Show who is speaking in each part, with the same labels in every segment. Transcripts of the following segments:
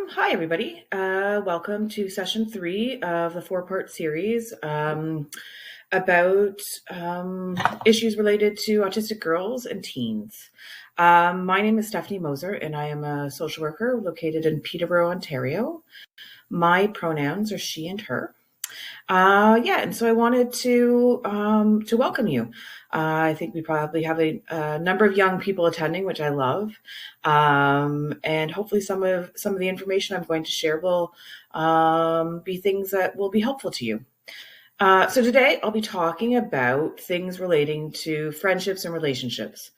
Speaker 1: Hi, everybody. Welcome to session 3 of the 4-part series about issues related to autistic girls and teens. My name is Stephanie Moser, and I am a social worker located in Peterborough, Ontario. My pronouns are she and her. And so I wanted to welcome you. I think we probably have a number of young people attending, which I love, and hopefully some of the information I'm going to share will be things that will be helpful to you. So today I'll be talking about things relating to friendships and relationships.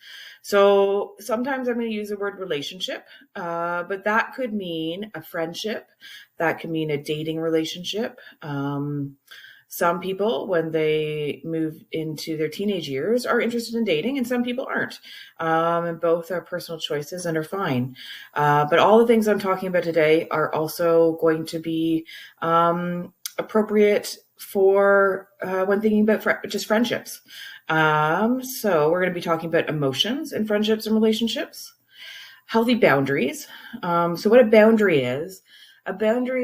Speaker 1: So sometimes I'm going to use the word relationship, but that could mean a friendship. That could mean a dating relationship. Some people, when they move into their teenage years, are interested in dating, and some people aren't. And both are personal choices and are fine. But all the things I'm talking about today are also going to be appropriate for when thinking about just friendships. So we're going to be talking about emotions in friendships and relationships, healthy boundaries. So what a boundary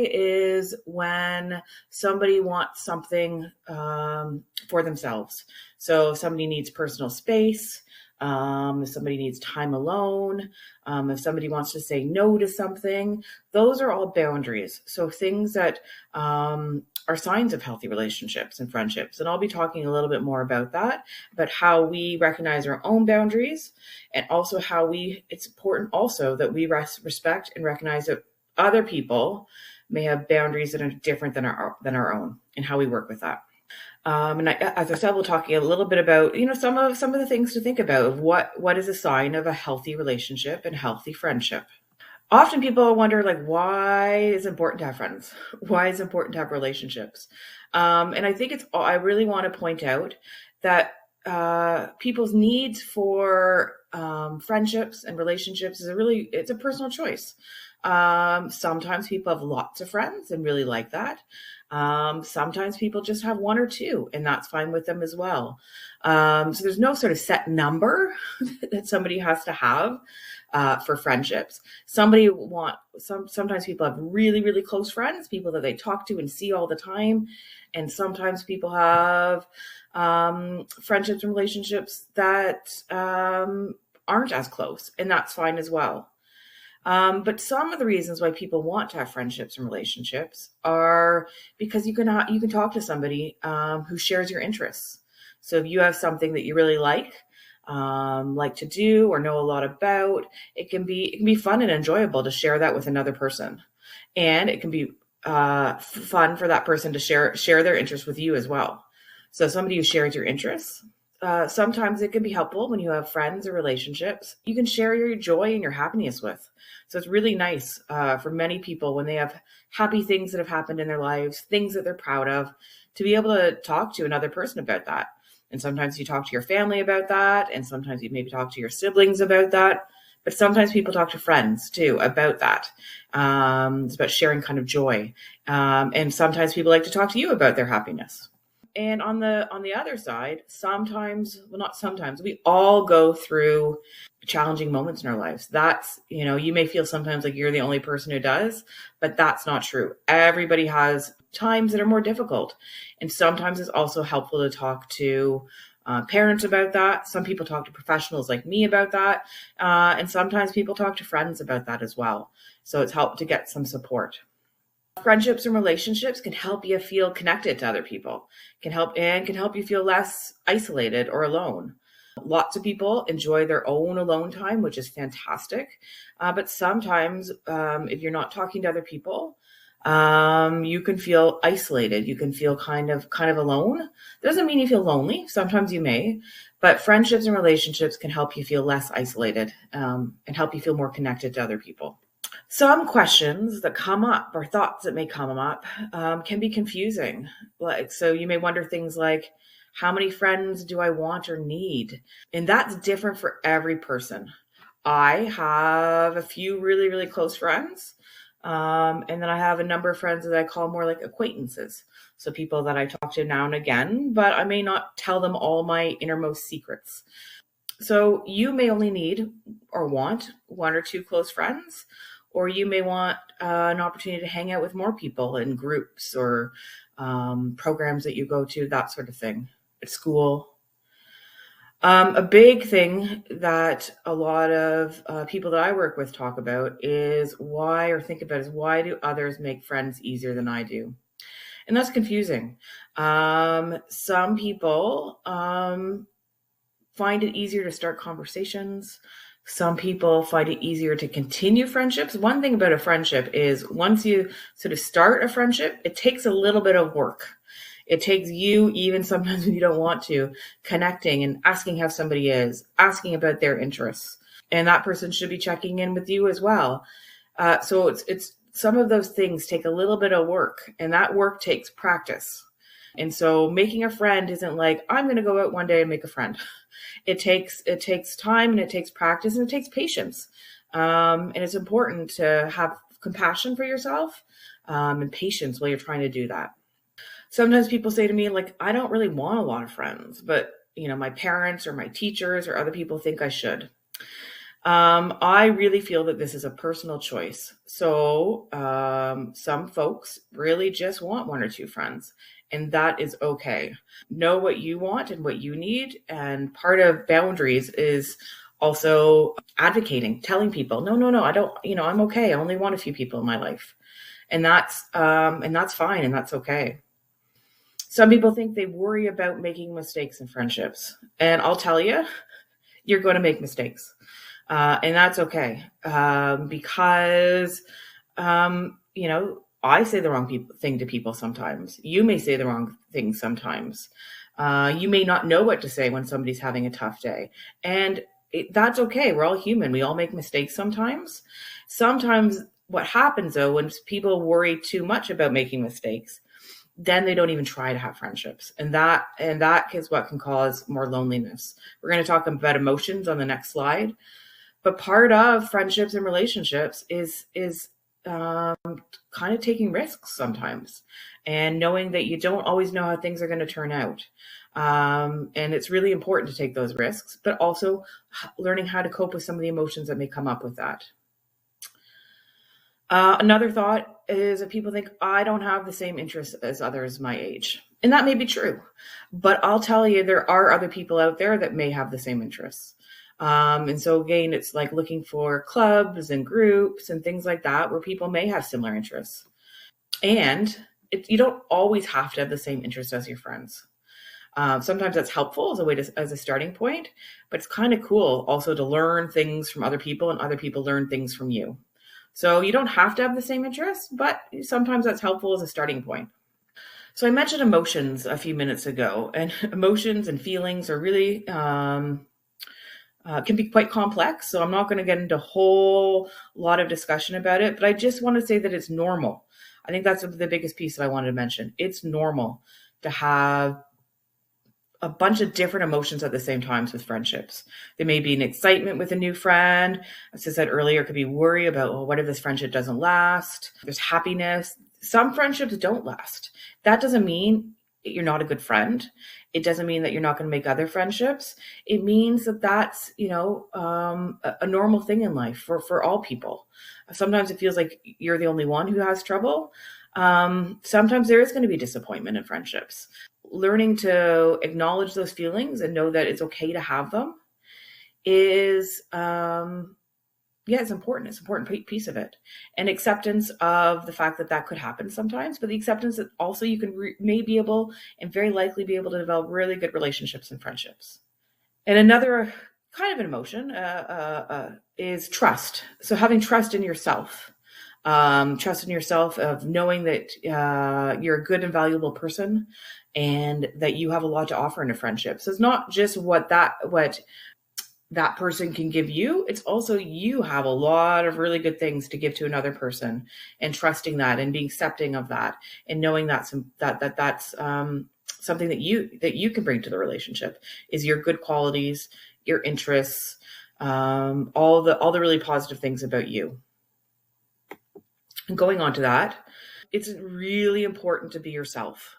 Speaker 1: is when somebody wants something for themselves. So if somebody needs personal space, if somebody needs time alone, if somebody wants to say no to something, those are all boundaries. So things that are signs of healthy relationships and friendships. And I'll be talking a little bit more about that, about how we recognize our own boundaries, and also how it's important also that we respect and recognize that other people may have boundaries that are different than our own, and how we work with that. As I said, we'll talk a little bit about, some of the things to think about of what is a sign of a healthy relationship and healthy friendship. Often people wonder, why is it important to have friends? Why is it important to have relationships? And I think I really want to point out that people's needs for friendships and relationships it's a personal choice. Sometimes people have lots of friends and really like that. Sometimes people just have one or two, and that's fine with them as well. So there's no sort of set number that somebody has to have for friendships. Sometimes people have really, really close friends, people that they talk to and see all the time. And sometimes people have friendships and relationships that aren't as close, and that's fine as well. But some of the reasons why people want to have friendships and relationships are because you can talk to somebody who shares your interests. So if you have something that you really like to do or know a lot about, it can be fun and enjoyable to share that with another person, and it can be fun for that person to share their interests with you as well. So somebody who shares your interests. Sometimes it can be helpful when you have friends or relationships you can share your joy and your happiness with. So it's really nice for many people when they have happy things that have happened in their lives, things that they're proud of, to be able to talk to another person about that. And sometimes you talk to your family about that, and sometimes you maybe talk to your siblings about that. But sometimes people talk to friends too about that. It's about sharing kind of joy. And sometimes people like to talk to you about their happiness. And on the other side, not sometimes, we all go through challenging moments in our lives. That's, you may feel sometimes like you're the only person who does, but that's not true. Everybody has times that are more difficult. And sometimes it's also helpful to talk to parents about that. Some people talk to professionals like me about that. And sometimes people talk to friends about that as well. So it's helped to get some support. Friendships and relationships can help you feel connected to other people, can help you feel less isolated or alone. Lots of people enjoy their own alone time, which is fantastic. But sometimes if you're not talking to other people, you can feel isolated. You can feel kind of alone. That doesn't mean you feel lonely. Sometimes you may, but friendships and relationships can help you feel less isolated and help you feel more connected to other people. Some questions that come up, or thoughts that may come up, can be confusing. So you may wonder things like, how many friends do I want or need? And that's different for every person. I have a few really, really close friends. And then I have a number of friends that I call more like acquaintances. So people that I talk to now and again, but I may not tell them all my innermost secrets. So you may only need or want one or two close friends, or you may want an opportunity to hang out with more people in groups or programs that you go to, that sort of thing at school. A big thing that a lot of people that I work with talk about is why do others make friends easier than I do? And that's confusing. Some people find it easier to start conversations. Some people find it easier to continue friendships. One thing about a friendship is once you sort of start a friendship, it takes a little bit of work. It takes you, even sometimes when you don't want to, connecting and asking how somebody is, asking about their interests. And that person should be checking in with you as well. So it's some of those things take a little bit of work, and that work takes practice. And so making a friend isn't like, I'm going to go out one day and make a friend. It takes time, and it takes practice, and it takes patience. And it's important to have compassion for yourself and patience while you're trying to do that. Sometimes people say to me, like, I don't really want a lot of friends, but my parents or my teachers or other people think I should. I really feel that this is a personal choice. So some folks really just want one or two friends, and that is okay. Know what you want and what you need. And part of boundaries is also advocating, telling people, no, I don't, I'm okay. I only want a few people in my life. And that's fine. And that's okay. Some people think they worry about making mistakes in friendships. And I'll tell you, you're going to make mistakes. And that's okay. Because, I say the wrong thing to people sometimes. You may say the wrong thing sometimes. You may not know what to say when somebody's having a tough day. And that's okay. We're all human. We all make mistakes sometimes. Sometimes what happens, though, when people worry too much about making mistakes, then they don't even try to have friendships. And that is what can cause more loneliness. We're going to talk about emotions on the next slide. But part of friendships and relationships is kind of taking risks sometimes, and knowing that you don't always know how things are going to turn out. And it's really important to take those risks, but also learning how to cope with some of the emotions that may come up with that. Another thought is that people think I don't have the same interests as others my age. And that may be true. But I'll tell you, there are other people out there that may have the same interests. And so again, it's like looking for clubs and groups and things like that where people may have similar interests. And you don't always have to have the same interests as your friends. Sometimes that's helpful as a starting point, but it's kind of cool also to learn things from other people, and other people learn things from you. So you don't have to have the same interests, but sometimes that's helpful as a starting point. So I mentioned emotions a few minutes ago, and emotions and feelings are really can be quite complex. So I'm not going to get into a whole lot of discussion about it, but I just want to say that it's normal. I think that's the biggest piece that I wanted to mention. It's normal to have a bunch of different emotions at the same times with friendships. There may be an excitement with a new friend. As I said earlier, it could be worry about, well, what if this friendship doesn't last? There's happiness. Some friendships don't last. That doesn't mean you're not a good friend. It doesn't mean that you're not going to make other friendships. It means that that's, a normal thing in life for all people. Sometimes it feels like you're the only one who has trouble. Sometimes there is going to be disappointment in friendships. Learning to acknowledge those feelings and know that it's okay to have them is, it's important. It's an important piece of it. And acceptance of the fact that that could happen sometimes, but the acceptance that also you can may be able and very likely be able to develop really good relationships and friendships. And another kind of an emotion is trust. So having trust in yourself. Trust in yourself of knowing that you're a good and valuable person, and that you have a lot to offer in a friendship. So it's not just what that person can give you. It's also you have a lot of really good things to give to another person, and trusting that and being accepting of that, and knowing that's something that you can bring to the relationship is your good qualities, your interests, all the really positive things about you. And going on to that, it's really important to be yourself.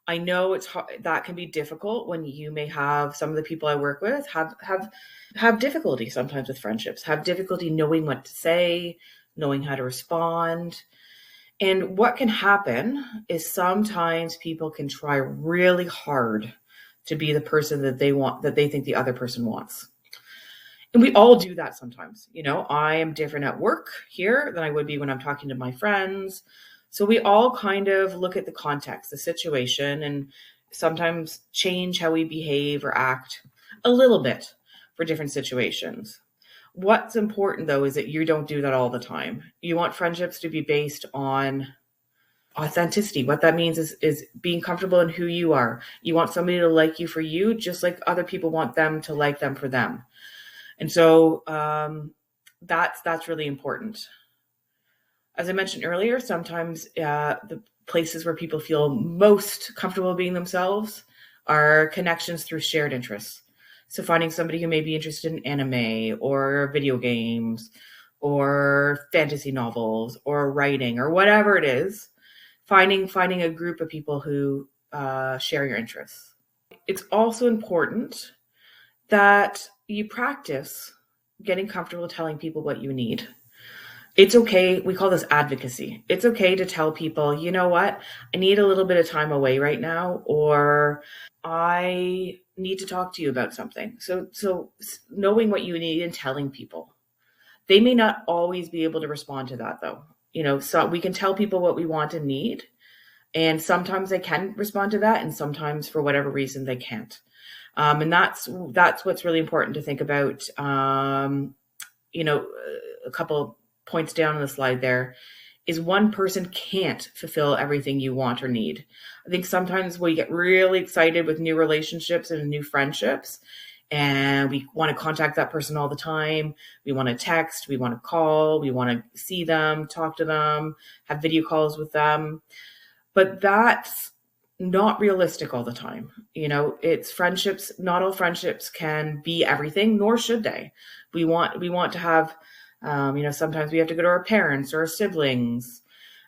Speaker 1: I know it's hard, that can be difficult when you may have some of the people I work with have difficulty sometimes with friendships, have difficulty knowing what to say, knowing how to respond. And what can happen is sometimes people can try really hard to be the person that they want, that they think the other person wants. And we all do that sometimes. I am different at work here than I would be when I'm talking to my friends. So we all kind of look at the context, the situation, and sometimes change how we behave or act a little bit for different situations. What's important though is that you don't do that all the time. You want friendships to be based on authenticity. What that means is being comfortable in who you are. You want somebody to like you for you, just like other people want them to like them for them. And so that's really important. As I mentioned earlier, sometimes the places where people feel most comfortable being themselves are connections through shared interests. So finding somebody who may be interested in anime or video games or fantasy novels or writing or whatever it is, finding a group of people who share your interests. It's also important that you practice getting comfortable telling people what you need. It's okay. We call this advocacy. It's okay to tell people, you know what? I need a little bit of time away right now, or I need to talk to you about something. So knowing what you need and telling people. They may not always be able to respond to that though. So we can tell people what we want and need. And sometimes they can respond to that, and sometimes for whatever reason they can't. And that's what's really important to think about. A couple points down on the slide there is one person can't fulfill everything you want or need. I think sometimes we get really excited with new relationships and new friendships, and we want to contact that person all the time. We want to text, we want to call, we want to see them, talk to them, have video calls with them. But that's not realistic all the time. It's friendships. Not all friendships can be everything, nor should they. We want to have, sometimes we have to go to our parents or our siblings.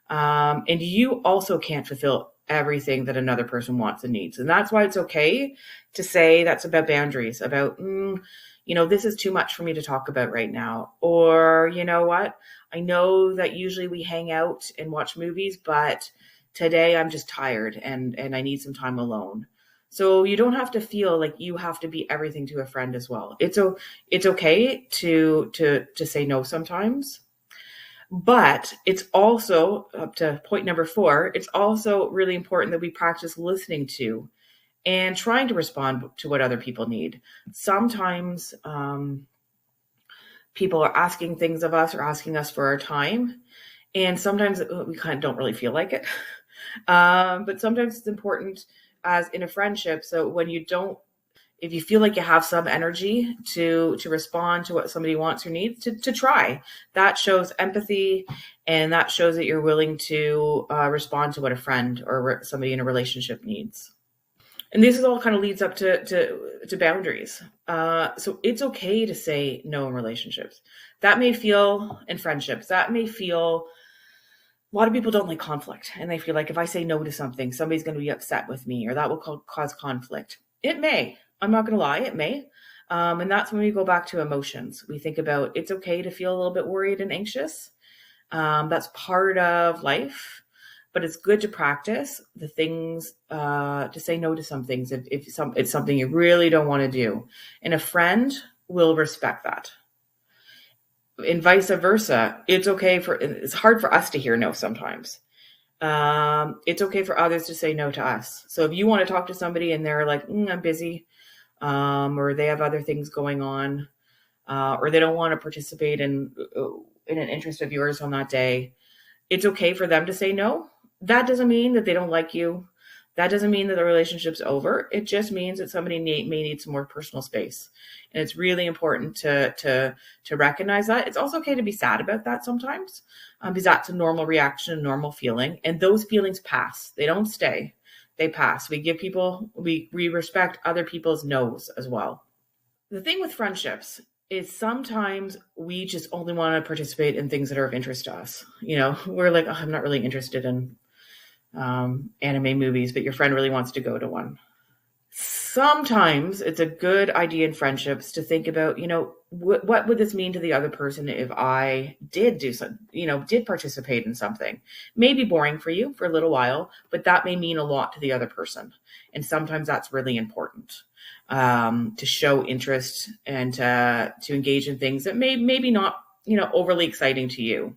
Speaker 1: And you also can't fulfill everything that another person wants and needs. And that's why it's okay to say that's about boundaries, about, this is too much for me to talk about right now. Or, you know what? I know that usually we hang out and watch movies, but today I'm just tired and I need some time alone. So you don't have to feel like you have to be everything to a friend as well. It's okay to say no sometimes. But it's also, up to point number 4, it's also really important that we practice listening to and trying to respond to what other people need. Sometimes people are asking things of us or asking us for our time, and sometimes we kind of don't really feel like it. But sometimes it's important, as in a friendship. So when you don't, if you feel like you have some energy to respond to what somebody wants or needs, to try. That shows empathy, and that shows that you're willing to respond to what a friend or somebody in a relationship needs. And this is all kind of leads up to boundaries. So it's okay to say no in relationships. That may feel, in friendships, that may feel, a lot of people don't like conflict, and they feel like if I say no to something, somebody's going to be upset with me, or that will cause conflict. It may. I'm not going to lie, it may. And that's when we go back to emotions. We think about, it's okay to feel a little bit worried and anxious. That's part of life, but it's good to practice the things, to say no to some things if it's something you really don't want to do. And a friend will respect that. And vice versa. It's hard for us to hear no sometimes. It's okay for others to say no to us. So if you want to talk to somebody and they're like, I'm busy, or they have other things going on, or they don't want to participate in an interest of yours on that day, it's okay for them to say no. That doesn't mean that they don't like you. That doesn't mean that the relationship's over. It just means that somebody may need some more personal space. And it's really important to recognize that. It's also okay to be sad about that sometimes, because that's a normal reaction, a normal feeling. And those feelings pass. They don't stay. They pass. We respect other people's no's as well. The thing with friendships is sometimes we just only want to participate in things that are of interest to us. We're like, I'm not really interested in anime movies, but your friend really wants to go to one. Sometimes it's a good idea in friendships to think about, what would this mean to the other person if I did do some, did participate in something? Maybe boring for you for a little while, but that may mean a lot to the other person. And sometimes that's really important, to show interest and to engage in things that maybe not, overly exciting to you.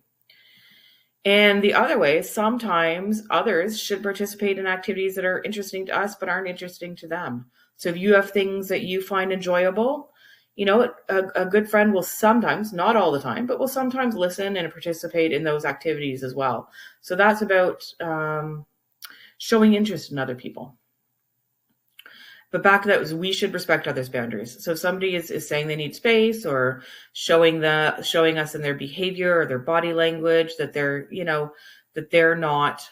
Speaker 1: And the other way, sometimes others should participate in activities that are interesting to us but aren't interesting to them. So if you have things that you find enjoyable, a good friend will sometimes, not all the time, but will sometimes listen and participate in those activities as well. So that's about showing interest in other people. But back to that was we should respect others' boundaries. So if somebody is saying they need space or showing us in their behavior or their body language that they're not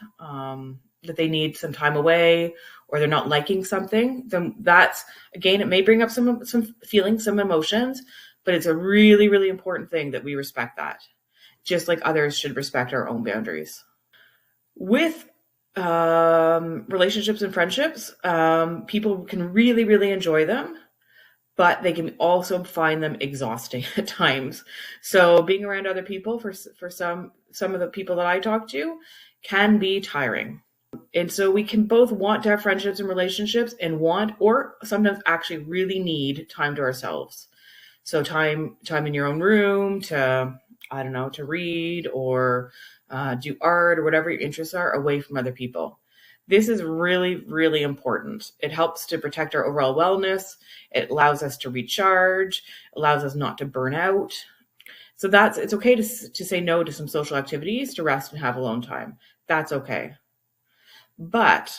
Speaker 1: that they need some time away or they're not liking something, then that's, again, it may bring up some feelings, some emotions, but it's a really, really important thing that we respect that. Just like others should respect our own boundaries. With relationships and friendships, people can really, really enjoy them, but they can also find them exhausting at times. So being around other people for some of the people that I talk to can be tiring. And so we can both want to have friendships and relationships and want, or sometimes actually really need time to ourselves. So time in your own room to, I don't know, to read or do art or whatever your interests are away from other people. This is really, really important. It helps to protect our overall wellness. It allows us to recharge, allows us not to burn out. So it's okay to say no to some social activities, to rest and have alone time. That's okay. But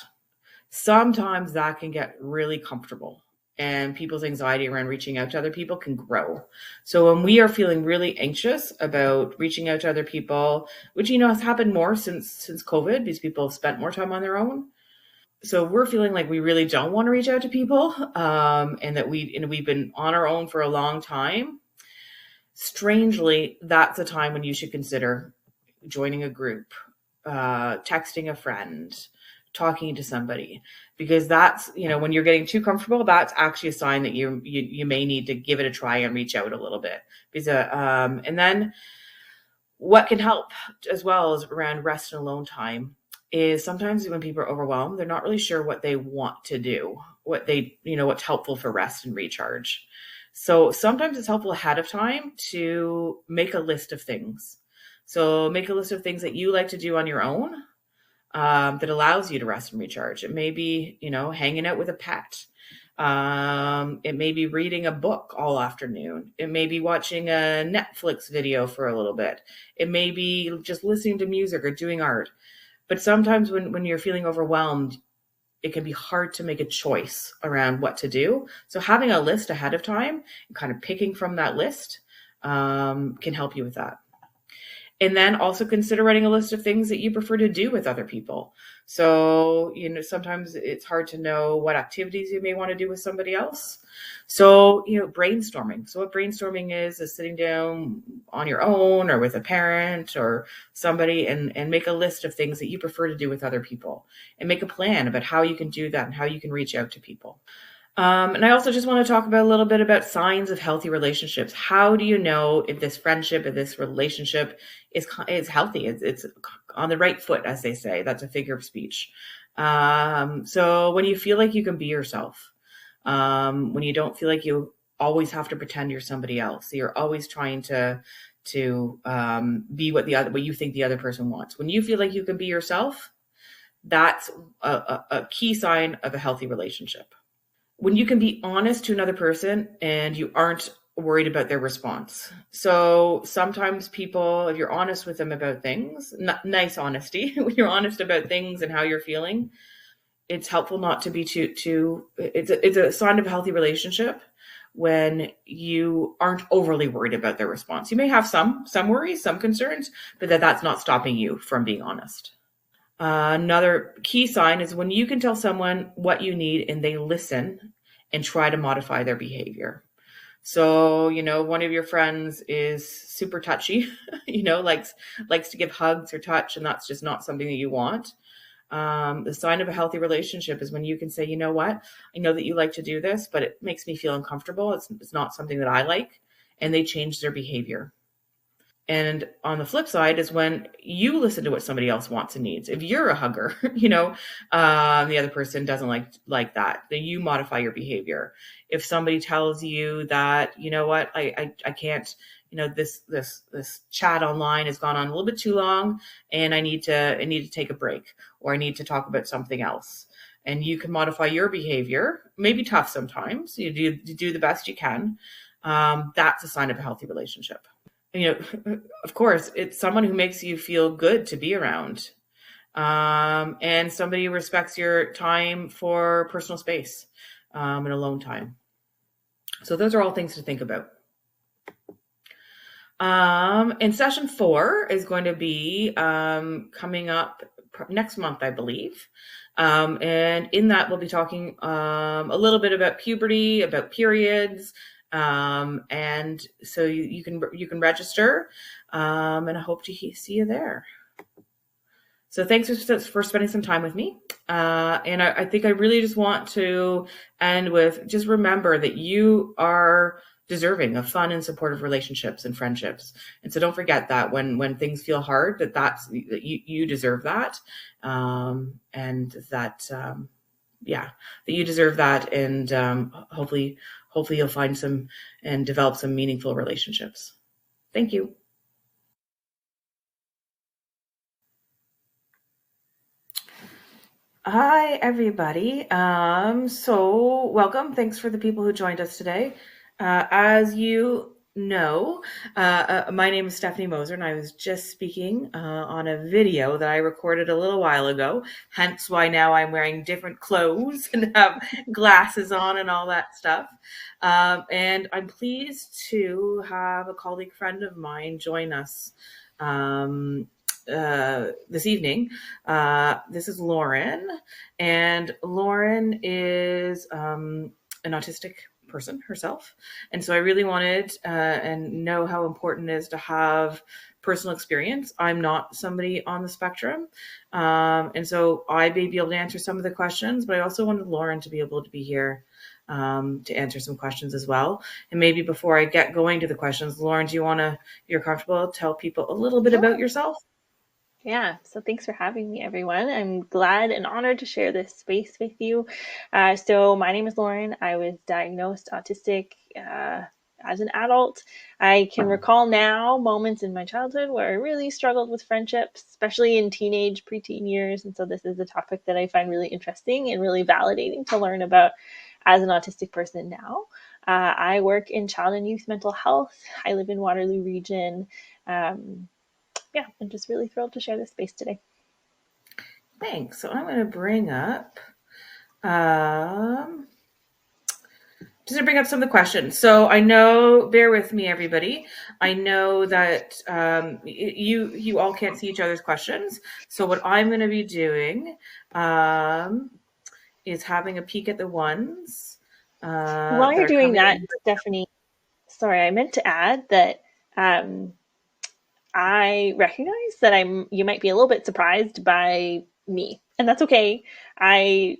Speaker 1: sometimes that can get really comfortable and people's anxiety around reaching out to other people can grow. So when we are feeling really anxious about reaching out to other people, which, has happened more since COVID because people have spent more time on their own. So we're feeling like we really don't want to reach out to people, and that we've been on our own for a long time. Strangely, that's a time when you should consider joining a group, texting a friend, talking to somebody, because that's, when you're getting too comfortable, that's actually a sign that you may need to give it a try and reach out a little bit. Because and then what can help as well as around rest and alone time is sometimes when people are overwhelmed, they're not really sure what they want to do, what's helpful for rest and recharge. So sometimes it's helpful ahead of time to make a list of things. So make a list of things that you like to do on your own, that allows you to rest and recharge. It may be, hanging out with a pet. It may be reading a book all afternoon. It may be watching a Netflix video for a little bit. It may be just listening to music or doing art. But sometimes when you're feeling overwhelmed, it can be hard to make a choice around what to do. So having a list ahead of time and kind of picking from that list can help you with that. And then also consider writing a list of things that you prefer to do with other people. So, sometimes it's hard to know what activities you may want to do with somebody else. So, brainstorming. So what brainstorming is sitting down on your own or with a parent or somebody and make a list of things that you prefer to do with other people and make a plan about how you can do that and how you can reach out to people. And I also just want to talk about a little bit about signs of healthy relationships. How do you know if this friendship, if this relationship is healthy? It's on the right foot, as they say. That's a figure of speech. So when you feel like you can be yourself, when you don't feel like you always have to pretend you're somebody else, so you're always trying to be what you think the other person wants. When you feel like you can be yourself, that's a key sign of a healthy relationship. When you can be honest to another person and you aren't worried about their response. So sometimes people, if you're honest with them about things, nice honesty, when you're honest about things and how you're feeling, it's helpful not to be it's a sign of a healthy relationship when you aren't overly worried about their response. You may have some worries, some concerns, but that's not stopping you from being honest. Another key sign is when you can tell someone what you need and they listen and try to modify their behavior. So, one of your friends is super touchy, likes to give hugs or touch, and that's just not something that you want. The sign of a healthy relationship is when you can say, you know what, I know that you like to do this, but it makes me feel uncomfortable. It's not something that I like. And they change their behavior. And on the flip side is when you listen to what somebody else wants and needs. If you're a hugger, the other person doesn't like that, then you modify your behavior. If somebody tells you that, you know what, I can't, this chat online has gone on a little bit too long, and I need to take a break, or I need to talk about something else. And you can modify your behavior, maybe tough sometimes. You do the best you can. That's a sign of a healthy relationship. Of course, it's someone who makes you feel good to be around, and somebody who respects your time for personal space, and alone time. So those are all things to think about. And session 4 is going to be coming up next month, I believe. And in that, we'll be talking a little bit about puberty, about periods. And so you can register, and I hope to see you there. So thanks for spending some time with me. And I think I really just want to end with, just remember that you are deserving of fun and supportive relationships and friendships. And so don't forget that when things feel hard, that you deserve that. And that, that you deserve that. And hopefully you'll find some and develop some meaningful relationships. Thank you. Hi, everybody. So welcome. Thanks for the people who joined us today. As you know, my name is Stephanie Moser, and I was just speaking on a video that I recorded a little while ago, hence why now I'm wearing different clothes and have glasses on and all that stuff. And I'm pleased to have a colleague friend of mine join us this evening. This is Lauren, and Lauren is an autistic person herself, and so I really wanted and know how important it is to have personal experience. I'm not somebody on the spectrum, and so I may be able to answer some of the questions, but I also wanted Lauren to be able to be here to answer some questions as well. And maybe before I get going to the questions, Lauren, do you want to, if you're comfortable, tell people a little bit about yourself?
Speaker 2: Yeah, so thanks for having me, everyone. I'm glad and honored to share this space with you. So, my name is Lauren. I was diagnosed autistic as an adult. I can recall now moments in my childhood where I really struggled with friendships, especially in teenage, preteen years. And so, this is a topic that I find really interesting and really validating to learn about as an autistic person now. I work in child and youth mental health. I live in Waterloo region. Yeah, I'm just really thrilled to share this space today.
Speaker 1: Thanks. So I'm going to bring up some of the questions. So I know, bear with me, everybody. I know that you all can't see each other's questions. So what I'm going to be doing is having a peek at the ones
Speaker 2: While
Speaker 1: that
Speaker 2: you're
Speaker 1: are
Speaker 2: doing
Speaker 1: coming
Speaker 2: that,
Speaker 1: in.
Speaker 2: Stephanie, sorry, I meant to add that I recognize that you might be a little bit surprised by me, and that's okay. I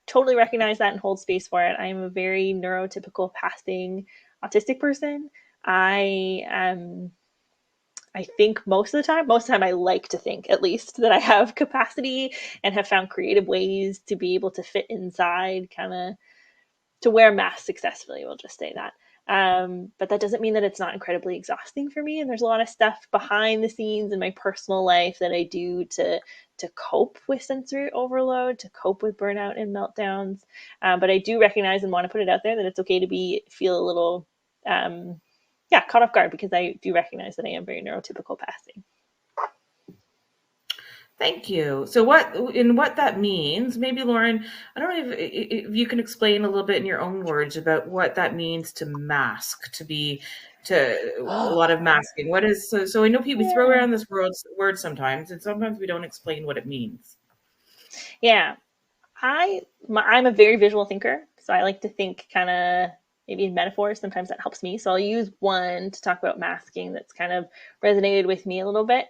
Speaker 2: totally recognize that and hold space for it. I am a very neurotypical passing autistic person. I think most of the time I like to think at least that I have capacity and have found creative ways to be able to fit inside kind of to wear masks successfully. We'll just say that. But that doesn't mean that it's not incredibly exhausting for me. And there's a lot of stuff behind the scenes in my personal life that I do to cope with sensory overload, to cope with burnout and meltdowns. But I do recognize and want to put it out there that it's okay to feel a little, caught off guard, because I do recognize that I am very neurotypical passing.
Speaker 1: Thank you. So what that means, maybe Lauren, I don't know if you can explain a little bit in your own words about what that means to mask, to a lot of masking. What is, so I know people, we throw around this word sometimes, and sometimes we don't explain what it means.
Speaker 2: Yeah, I'm a very visual thinker, so I like to think kind of maybe in metaphors. Sometimes that helps me. So I'll use one to talk about masking that's kind of resonated with me a little bit.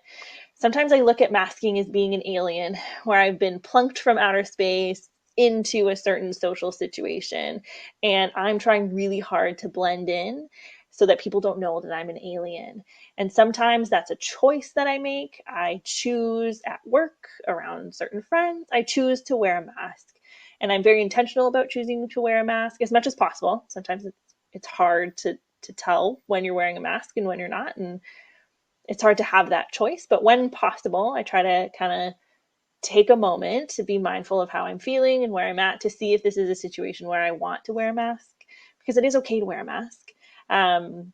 Speaker 2: sometimes I look at masking as being an alien, where I've been plunked from outer space into a certain social situation, and I'm trying really hard to blend in so that people don't know that I'm an alien. And sometimes that's a choice that I make. I choose at work, around certain friends, I choose to wear a mask. And I'm very intentional about choosing to wear a mask as much as possible. Sometimes it's hard to tell when you're wearing a mask and when you're not. And it's hard to have that choice. But when possible, I try to kind of take a moment to be mindful of how I'm feeling and where I'm at to see if this is a situation where I want to wear a mask, because it is okay to wear a mask. Um,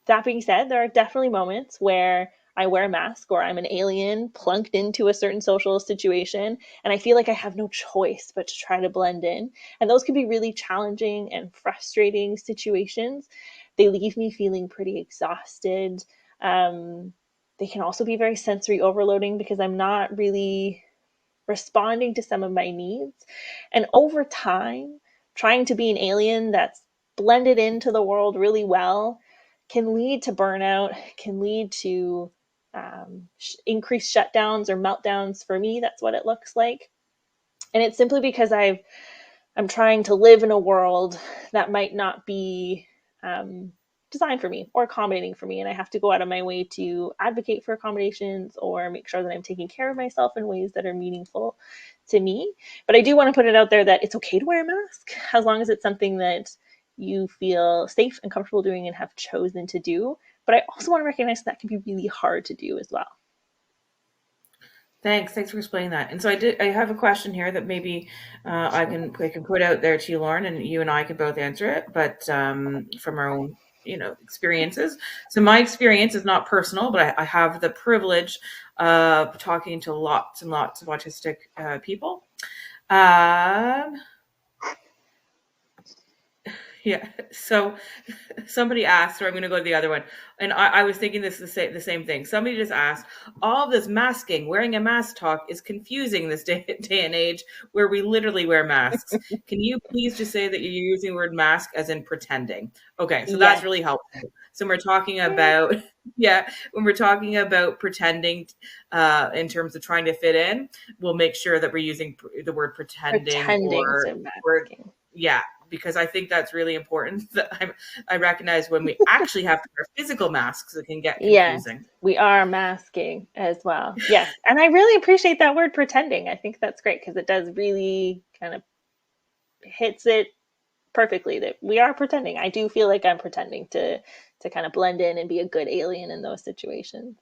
Speaker 2: that being said, there are definitely moments where I wear a mask or I'm an alien plunked into a certain social situation and I feel like I have no choice but to try to blend in. And those can be really challenging and frustrating situations. They leave me feeling pretty exhausted. Um, they can also be very sensory overloading because I'm not really responding to some of my needs. And over time, trying to be an alien that's blended into the world really well can lead to burnout, can lead to increased shutdowns or meltdowns. For me, that's what it looks like. And it's simply because I'm trying to live in a world that might not be um, designed for me or accommodating for me. And I have to go out of my way to advocate for accommodations or make sure that I'm taking care of myself in ways that are meaningful to me. But I do want to put it out there that it's okay to wear a mask as long as it's something that you feel safe and comfortable doing and have chosen to do. But I also want to recognize that can be really hard to do as well.
Speaker 1: Thanks for explaining that. And so I have a question here that maybe I can put out there to you, Lauren, and you and I can both answer it, but from our own experiences. So my experience is not personal, but I have the privilege of talking to lots and lots of autistic people. Um, yeah. So somebody asked, or I'm going to go to the other one, and I was thinking this the same thing. Somebody just asked, all of this masking, wearing a mask talk is confusing this day and age where we literally wear masks. Can you please just say that you're using the word mask as in pretending? Okay, so that's
Speaker 2: Yes.
Speaker 1: really helpful. So we're talking
Speaker 2: Yeah.
Speaker 1: about, yeah, when we're talking about pretending in terms of trying to fit in, we'll make sure that we're using the word pretending
Speaker 2: Pretending
Speaker 1: or
Speaker 2: instead of
Speaker 1: word,
Speaker 2: masking.
Speaker 1: yeah, because I think that's really important. That I recognize when we actually have to wear physical masks, it can get
Speaker 2: Yes,
Speaker 1: confusing.
Speaker 2: we are masking as well. Yes, and I really appreciate that word pretending. I think that's great because it does really kind of hits it perfectly that we are pretending. I do feel like I'm pretending to kind of blend in and be a good alien in those situations.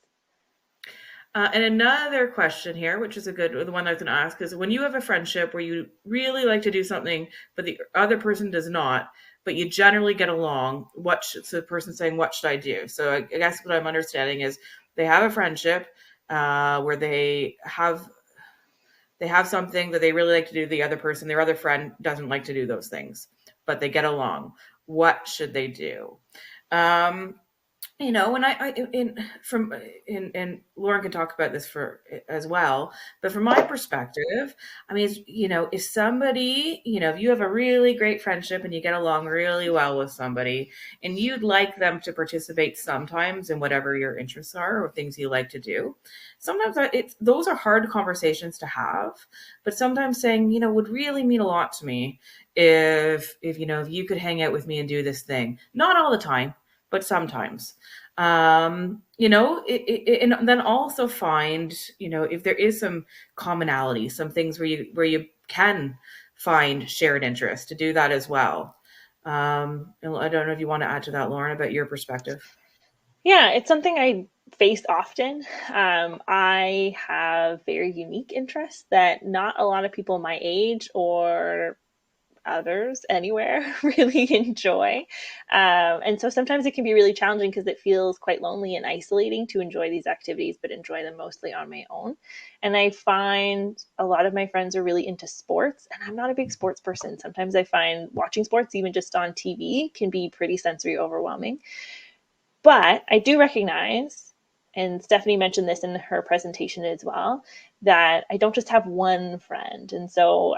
Speaker 1: And another question here, which is the one I was going to ask, is when you have a friendship where you really like to do something, but the other person does not, but you generally get along, so the person saying, what should I do? So I guess what I'm understanding is they have a friendship where they have something that they really like to do. The other person, their other friend, doesn't like to do those things, but they get along. What should they do? Um, when I in from in and Lauren can talk about this for as well, but from my perspective, I mean, if somebody, if you have a really great friendship and you get along really well with somebody and you'd like them to participate sometimes in whatever your interests are or things you like to do, sometimes those are hard conversations to have, but sometimes saying, would really mean a lot to me if you could hang out with me and do this thing. Not all the time, but sometimes. And then also find, if there is some commonality, some things where you can find shared interest, to do that as well. And I don't know if you want to add to that, Lauren, about your perspective.
Speaker 2: Yeah, it's something I face often. I have very unique interests that not a lot of people my age or others anywhere really enjoy. And so sometimes it can be really challenging because it feels quite lonely and isolating to enjoy these activities, but enjoy them mostly on my own. And I find a lot of my friends are really into sports, and I'm not a big sports person. Sometimes I find watching sports, even just on TV, can be pretty sensory overwhelming. But I do recognize, and Stephanie mentioned this in her presentation as well, that I don't just have one friend. And so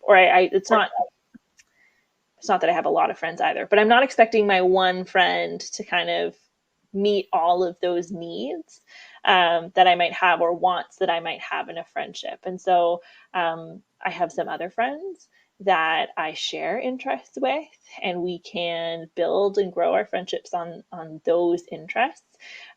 Speaker 2: or it's not that I have a lot of friends either, but I'm not expecting my one friend to kind of meet all of those needs. that I might have, or wants that I might have in a friendship. And so I have some other friends that I share interests with, and we can build and grow our friendships on those interests.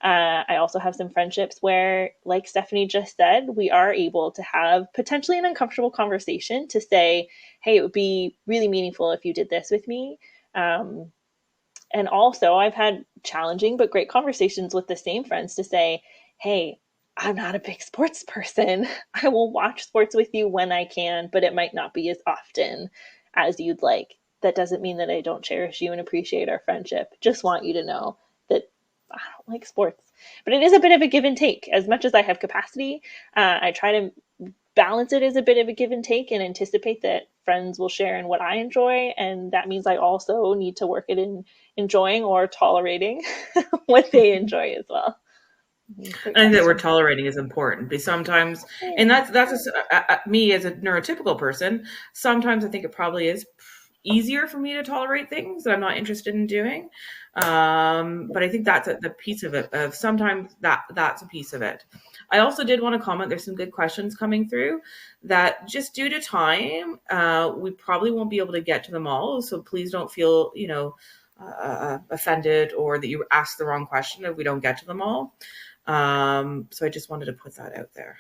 Speaker 2: I also have some friendships where, like Stephanie just said, we are able to have potentially an uncomfortable conversation to say, hey, it would be really meaningful if you did this with me. And also, I've had challenging but great conversations with the same friends to say, hey, I'm not a big sports person. I will watch sports with you when I can, but it might not be as often as you'd like. That doesn't mean that I don't cherish you and appreciate our friendship. Just want you to know that I don't like sports. But it is a bit of a give and take. As much as I have capacity, I try to balance it as a bit of a give and take and anticipate that friends will share in what I enjoy. And that means I also need to work it in enjoying or tolerating what they enjoy as well.
Speaker 1: I think that we're tolerating is important because sometimes, and that's me as a neurotypical person. Sometimes I think it probably is easier for me to tolerate things that I'm not interested in doing. But I think that's the piece of it. Of sometimes that's a piece of it. I also did want to comment. There's some good questions coming through that just due to time, we probably won't be able to get to them all. So please don't feel offended or that you asked the wrong question if we don't get to them all. So I just wanted to put that out there.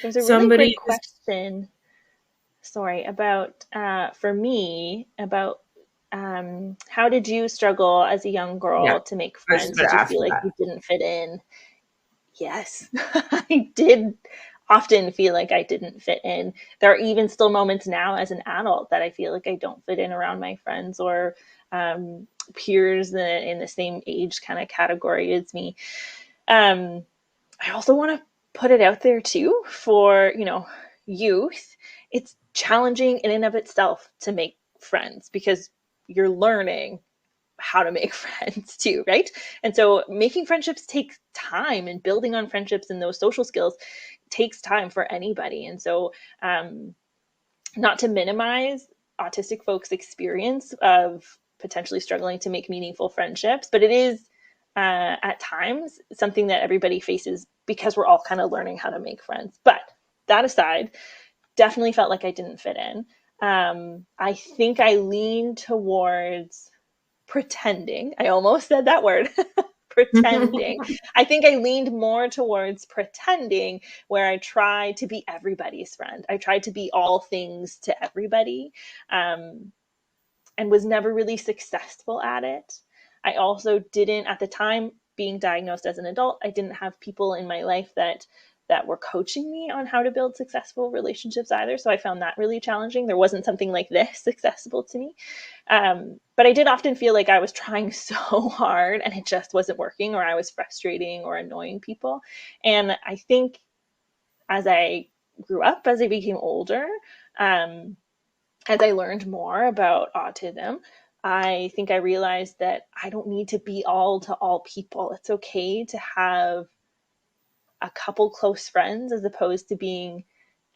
Speaker 2: There's a really great question. Sorry, about for me, about how did you struggle as a young girl to make friends? Did you feel like you didn't fit in? Yes, I did often feel like I didn't fit in. There are even still moments now as an adult that I feel like I don't fit in around my friends or peers in the same age kind of category as me. I also want to put it out there too for, youth. It's challenging in and of itself to make friends because you're learning how to make friends too, right? And so making friendships takes time, and building on friendships and those social skills takes time for anybody. And so not to minimize autistic folks' experience of potentially struggling to make meaningful friendships, but it is at times something that everybody faces because we're all kind of learning how to make friends. But that aside, definitely felt like I didn't fit in. I think I leaned towards pretending. I almost said that word. Pretending. I think I leaned more towards pretending, where I tried to be everybody's friend. I tried to be all things to everybody, and was never really successful at it. I also didn't, at the time, being diagnosed as an adult, I didn't have people in my life that were coaching me on how to build successful relationships either. So I found that really challenging. There wasn't something like this accessible to me. But I did often feel like I was trying so hard and it just wasn't working, or I was frustrating or annoying people. And I think as I grew up, as I became older, as I learned more about autism, I think I realized that I don't need to be all to all people. It's okay to have a couple close friends as opposed to being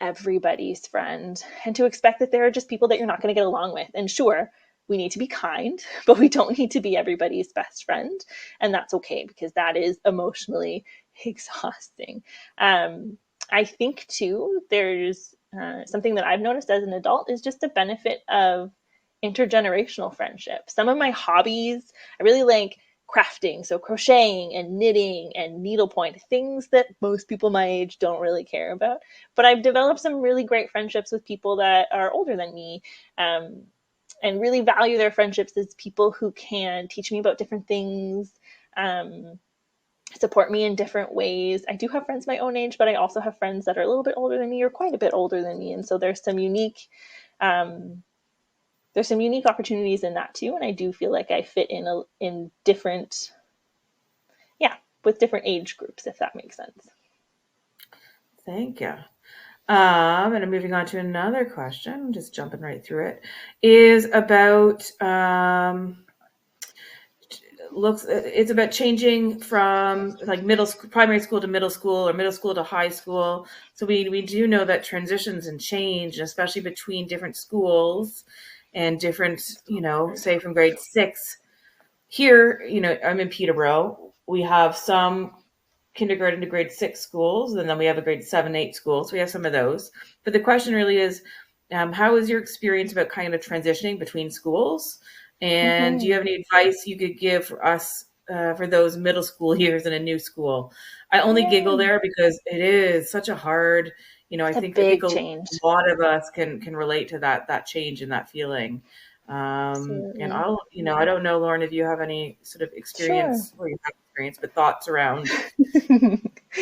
Speaker 2: everybody's friend, and to expect that there are just people that you're not going to get along with. And sure, we need to be kind, but we don't need to be everybody's best friend. And that's okay, because that is emotionally exhausting. I think too, there's something that I've noticed as an adult is just the benefit of intergenerational friendship. Some of my hobbies, I really like crafting, so crocheting and knitting and needlepoint, things that most people my age don't really care about. But I've developed some really great friendships with people that are older than me, and really value their friendships as people who can teach me about different things, support me in different ways. I do have friends my own age, but I also have friends that are a little bit older than me or quite a bit older than me. And so there's some unique opportunities in that too. And I do feel like I fit in different, with different age groups, if that makes sense.
Speaker 1: Thank you. And I'm moving on to another question. I'm just jumping right through it. Is about it's about changing from like primary school to middle school, or middle school to high school. So we do know that transitions and change, especially between different schools and different, say from grade 6 here, I'm in Peterborough. We have some kindergarten to grade 6 schools, and then we have a grade 7, 8 school. So we have some of those. But the question really is, how is your experience about kind of transitioning between schools? And do you
Speaker 2: Mm-hmm.
Speaker 1: have any advice you could give for us for those middle school years in a new school? I only giggle
Speaker 2: Yeah.
Speaker 1: there because it is such a hard, I
Speaker 2: It's a
Speaker 1: think
Speaker 2: big
Speaker 1: a
Speaker 2: change.
Speaker 1: lot of us can relate to that change and that feeling. And
Speaker 2: Absolutely.
Speaker 1: I don't know, Lauren, if you have any sort of
Speaker 2: Sure.
Speaker 1: experience, or you have experience, but thoughts around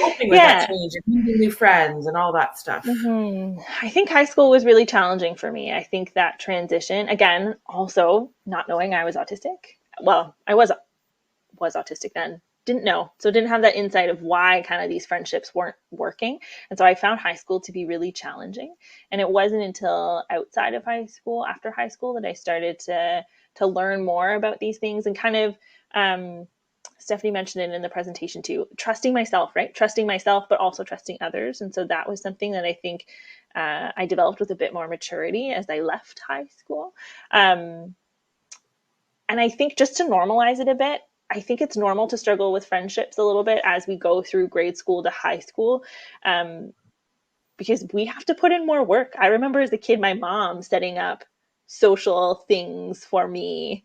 Speaker 1: coping with that
Speaker 2: Yeah.
Speaker 1: change and meeting new friends and all that stuff.
Speaker 2: I think high school was really challenging for me. I think that transition, again, also not knowing I was autistic. Well, I was autistic then. Didn't know. So didn't have that insight of why kind of these friendships weren't working. And so I found high school to be really challenging. And it wasn't until outside of high school, after high school, that I started to learn more about these things and kind of Stephanie mentioned it in the presentation too, trusting myself, right? Trusting myself, but also trusting others. And so that was something that I think I developed with a bit more maturity as I left high school. Um, and I think just to normalize it a bit, I think it's normal to struggle with friendships a little bit as we go through grade school to high school. Um, because we have to put in more work. I remember as a kid, my mom setting up social things for me,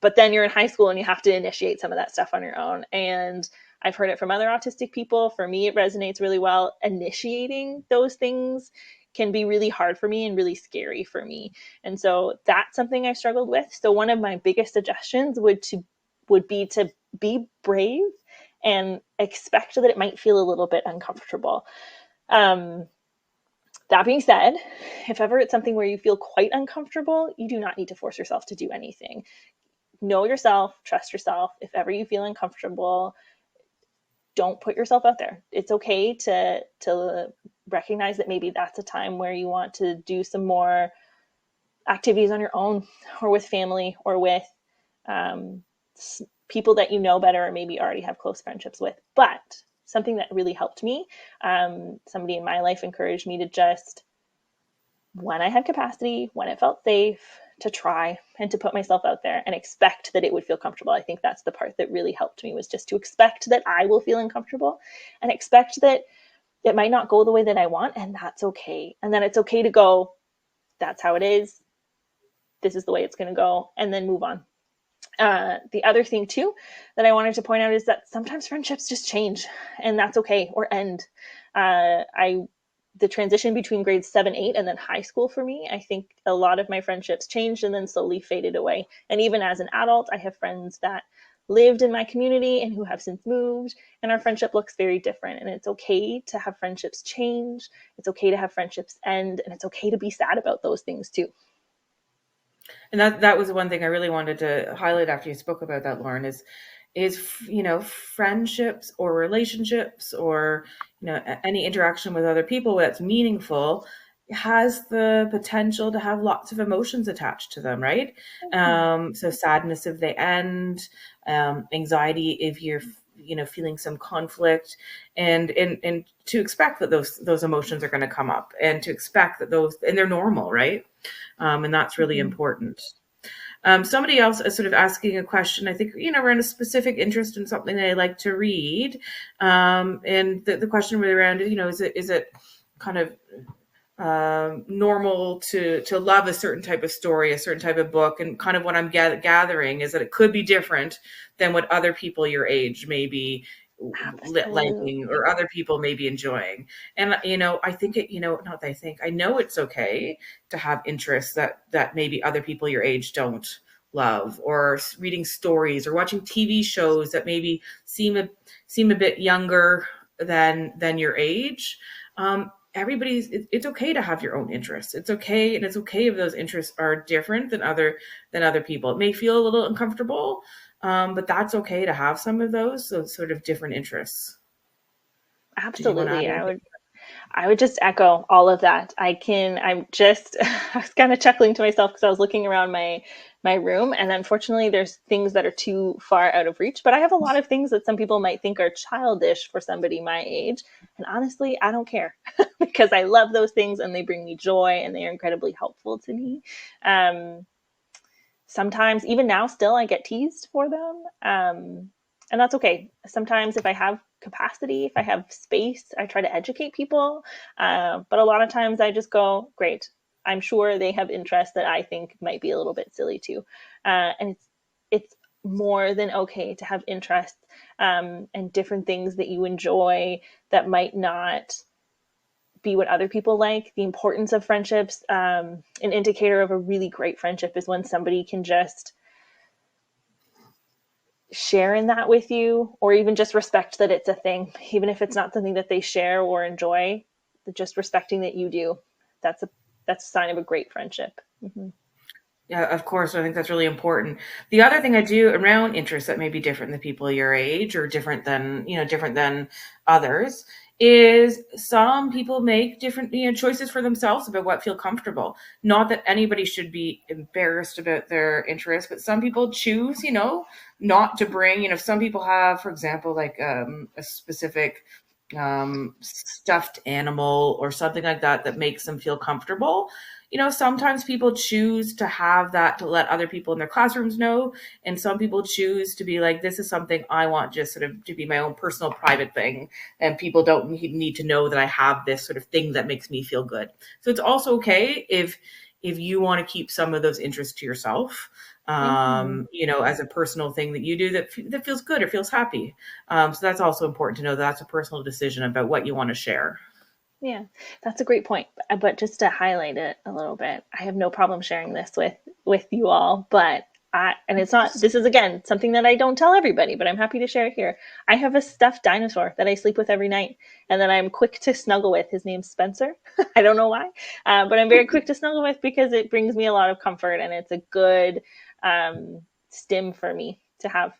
Speaker 2: but then you're in high school and you have to initiate some of that stuff on your own. And I've heard it from other autistic people. For me, it resonates really well. Initiating those things can be really hard for me and really scary for me. And so that's something I struggled with. So one of my biggest suggestions would be to be brave and expect that it might feel a little bit uncomfortable. Um, that being said, if ever it's something where you feel quite uncomfortable, you do not need to force yourself to do anything. Know yourself, trust yourself. If ever you feel uncomfortable, don't put yourself out there. It's okay to recognize that maybe that's a time where you want to do some more activities on your own or with family or with um, people that you know better or maybe already have close friendships with. But something that really helped me, somebody in my life encouraged me to just, when I had capacity, when it felt safe, to try and to put myself out there and expect that it would feel comfortable. I think that's the part that really helped me, was just to expect that I will feel uncomfortable and expect that it might not go the way that I want, and that's okay. And then it's okay to go, that's how it is. This is the way it's going to go, and then move on. The other thing too that I wanted to point out is that sometimes friendships just change, and that's okay, or end. I The transition between grades 7, 8, and then high school for me, I think a lot of my friendships changed and then slowly faded away. And even as an adult, I have friends that lived in my community and who have since moved, and our friendship looks very different. And it's okay to have friendships change. It's okay to have friendships end, and it's okay to be sad about those things too.
Speaker 1: And that was one thing I really wanted to highlight after you spoke about that, Lauren, is friendships or relationships or any interaction with other people that's meaningful has the potential to have lots of emotions attached to them, right? So sadness if they end, anxiety if you're feeling some conflict, and to expect that those emotions are going to come up, and to expect that those, and they're normal, right? And that's really
Speaker 2: Mm-hmm.
Speaker 1: important. Somebody else is sort of asking a question. I think, around a specific interest in something that I like to read. And the question really around, is it kind of normal to love a certain type of story, a certain type of book? And kind of what I'm gathering is that it could be different than what other people your age may be liking,
Speaker 2: Absolutely.
Speaker 1: or other people may be enjoying. And I think not that I think, I know it's okay to have interests that maybe other people your age don't love, or reading stories or watching TV shows that maybe seem a bit younger than your age. It's okay to have your own interests. It's okay, and it's okay if those interests are different than other people. It may feel a little uncomfortable, but that's okay to have some of those sort of different interests. Did you want to add
Speaker 2: Absolutely.
Speaker 1: anything?
Speaker 2: I would just echo all of that. I'm just, I was kind of chuckling to myself because I was looking around my room, and unfortunately there's things that are too far out of reach, but I have a lot of things that some people might think are childish for somebody my age. And honestly, I don't care because I love those things and they bring me joy and they are incredibly helpful to me. Um, Sometimes, even now, still, I get teased for them. And that's okay. Sometimes if I have capacity, if I have space, I try to educate people. But a lot of times I just go, great. I'm sure they have interests that I think might be a little bit silly too. And it's more than okay to have interests and different things that you enjoy that might not be what other people like. The importance of friendships, an indicator of a really great friendship is when somebody can just share in that with you, or even just respect that it's a thing, even if it's not something that they share or enjoy. Just respecting that you do, that's a that's a sign of a great friendship. Mm-hmm.
Speaker 1: Yeah, of course. I think that's really important. The other thing I do around interests that may be different than people your age or different than, different than others is some people make different, choices for themselves about what feel comfortable. Not that anybody should be embarrassed about their interests, but some people choose, not to bring, some people have, for example, like a specific stuffed animal or something like that that makes them feel comfortable. Sometimes people choose to have that to let other people in their classrooms know. And some people choose to be like, this is something I want just sort of to be my own personal private thing. And people don't need to know that I have this sort of thing that makes me feel good. So it's also okay if you want to keep some of those interests to yourself,
Speaker 2: Mm-hmm.
Speaker 1: as a personal thing that you do that feels good or feels happy. So that's also important to know that that's a personal decision about what you want to share.
Speaker 2: Yeah, that's a great point. But just to highlight it a little bit, I have no problem sharing this with you all. But and it's not. This is again something that I don't tell everybody, but I'm happy to share it here. I have a stuffed dinosaur that I sleep with every night, and that I'm quick to snuggle with. His name's Spencer. I don't know why, but I'm very quick to snuggle with because it brings me a lot of comfort, and it's a good stim for me to have.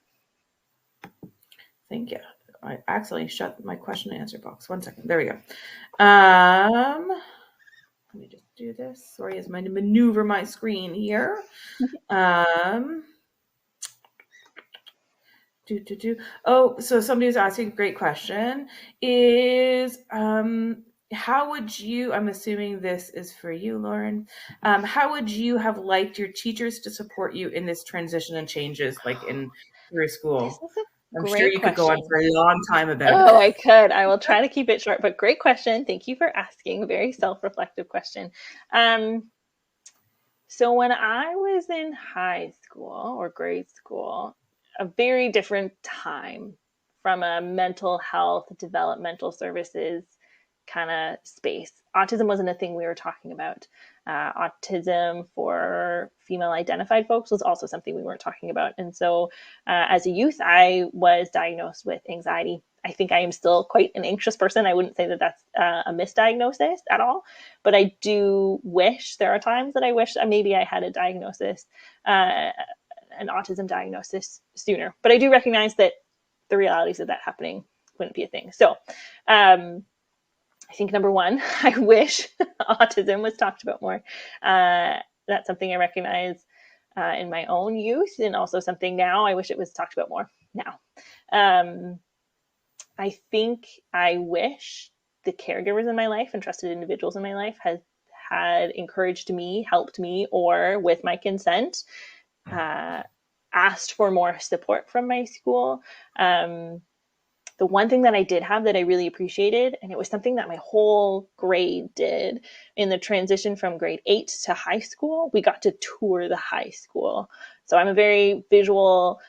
Speaker 1: Thank you. I accidentally shut my question and answer box. 1 second. There we go. Let me just do this. Sorry, as I maneuver my screen here. Um, Oh, so somebody was asking a great question. Is how would you? I'm assuming this is for you, Lauren. How would you have liked your teachers to support you in this transition and changes, like in through
Speaker 2: This
Speaker 1: school?
Speaker 2: is a
Speaker 1: I'm sure
Speaker 2: great
Speaker 1: you could go on
Speaker 2: question.
Speaker 1: for a long time about it.
Speaker 2: Oh, I could. I will try to keep it short, but great question. Thank you for asking. Very self-reflective question. Um, so when I was in high school or grade school, a very different time from a mental health, developmental services kind of space. Autism wasn't a thing we were talking about. Autism for female identified folks was also something we weren't talking about. And so as a youth, I was diagnosed with anxiety. I think I am still quite an anxious person. I wouldn't say that that's a misdiagnosis at all, but I do wish there are times that I wish maybe I had a diagnosis, an autism diagnosis sooner. But I do recognize that the realities of that happening wouldn't be a thing. So I think number one, I wish autism was talked about more. That's something I recognize in my own youth, and also something now I wish it was talked about more now. Um, I think I wish the caregivers in my life and trusted individuals in my life had encouraged me, helped me, or with my consent, uh, asked for more support from my school. The one thing that I did have that I really appreciated, and it was something that my whole grade did in the transition from grade 8 to high school, we got to tour the high school. So I'm a very visual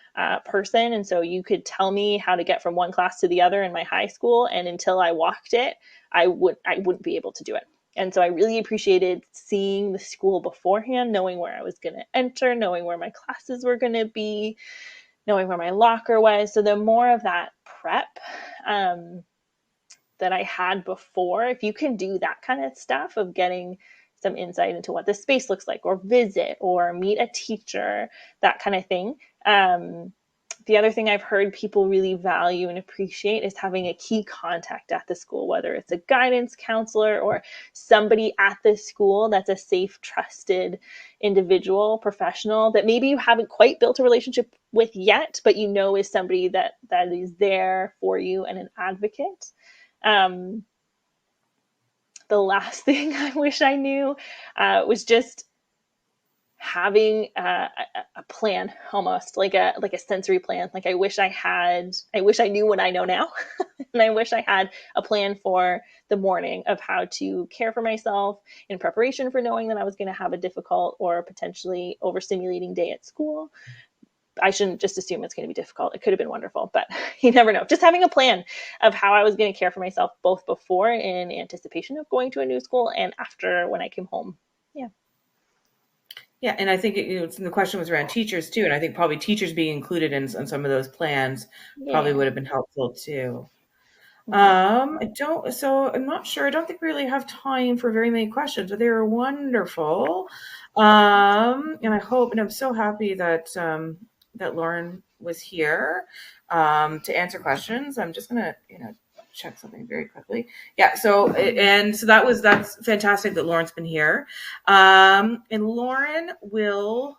Speaker 2: person. And so you could tell me how to get from one class to the other in my high school. And until I walked it, I wouldn't be able to do it. And so I really appreciated seeing the school beforehand, knowing where I was going to enter, knowing where my classes were going to be, knowing where my locker was. So the more of that prep um, that I had before, if you can do that kind of stuff of getting some insight into what the space looks like, or visit, or meet a teacher, that kind of thing. The other thing I've heard people really value and appreciate is having a key contact at the school, whether it's a guidance counselor or somebody at the school that's a safe, trusted individual, professional that maybe you haven't quite built a relationship with yet, but you know is somebody that is there for you and an advocate. Um, the last thing I wish I knew was just having a plan, almost like a sensory plan. Like I wish I knew what I know now. And I wish I had a plan for the morning of how to care for myself in preparation for knowing that I was going to have a difficult or potentially overstimulating day at school. I shouldn't just assume it's going to be difficult. It could have been wonderful, but you never know. Just having a plan of how I was going to care for myself, both before in anticipation of going to a new school and after when I came home. Yeah.
Speaker 1: Yeah, and I think the question was around teachers too, and I think probably teachers being included in some of those plans probably
Speaker 2: Yeah.
Speaker 1: would have been helpful too.
Speaker 2: Mm-hmm.
Speaker 1: I don't, so I'm not sure. I don't think we really have time for very many questions, but they were wonderful. And I hope, and I'm so happy that that Lauren was here to answer questions. I'm just gonna, check something very quickly. Yeah. So, and so that's fantastic that Lauren's been here. And Lauren will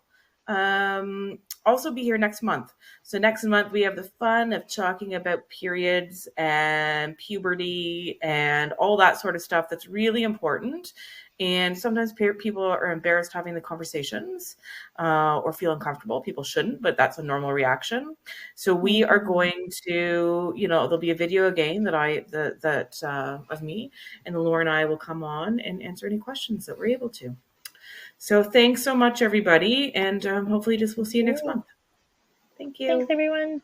Speaker 1: also be here next month. So next month we have the fun of talking about periods and puberty and all that sort of stuff that's really important. And sometimes people are embarrassed having the conversations or feel uncomfortable. People shouldn't, but that's a normal reaction. So we are going to, there'll be a video again of me, and Laura and I will come on and answer any questions that we're able to. So thanks so much, everybody, and hopefully we'll see you next month. Thank
Speaker 2: Thanks,
Speaker 1: you.
Speaker 2: everyone.